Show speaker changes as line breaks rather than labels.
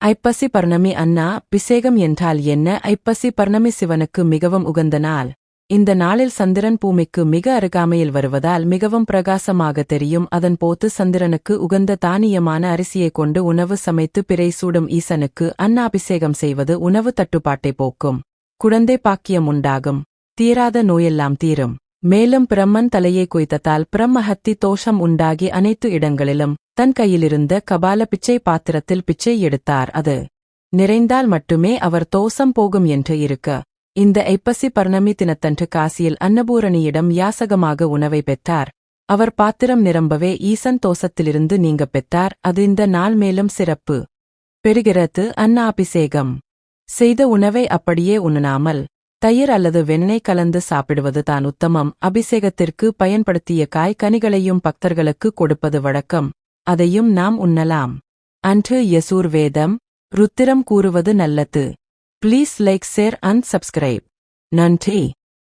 ஐப்பசி பர்ணமி அன்னா பிசேகம் என்றால் என்ன? ஐப்பசி பர்ணமி சிவனுக்கு மிகவும் உகந்த நாள். இந்த நாளில் சந்திரன் பூமிக்கு மிக அருகாமையில் வருவதால் மிகவும் பிரகாசமாக தெரியும். அதன் போது சந்திரனுக்கு உகந்த தானியமான அரிசியைக் கொண்டு உணவு சமைத்து பிறை சூடும் ஈசனுக்கு அன்னாபிஷேகம் செய்வது உணவு தட்டுப்பாட்டை போக்கும். குழந்தை பாக்கியம் உண்டாகும். தீராத நோயெல்லாம் தீரும். மேலும் பிரம்மன் தலையை குய்த்ததால் பிரம்மஹத்தி தோஷம் உண்டாகி அனைத்து இடங்களிலும் தன் கையிலிருந்த கபால பிச்சை பாத்திரத்தில் பிச்சை எடுத்தார். அது நிறைந்தால் மட்டுமே அவர் தோஷம் போகும் என்று இருக்க. இந்த ஐப்பசி பர்ணமி தினத்தன்று காசியில் அன்னபூரணியிடம் யாசகமாக உணவை பெற்றார். அவர் பாத்திரம் நிரம்பவே ஈசன் தோஷத்திலிருந்து நீங்க பெற்றார். அது இந்த நாள் மேலும் சிறப்பு பெறுகிறது. அன்னாபிஷேகம் செய்த உணவை அப்படியே உண்ணாமல் தயிர் அல்லது வெண்ணெய் கலந்து சாப்பிடுவது தான் உத்தமம். அபிஷேகத்திற்கு பயன்படுத்திய காய் கனிகளையும் பக்தர்களுக்கு கொடுப்பது வழக்கம். அதையும் நாம் உண்ணலாம். அன்று யசூர்வேதம் ருத்திரம் கூறுவது நல்லது. Please like, share and subscribe. நன்றி.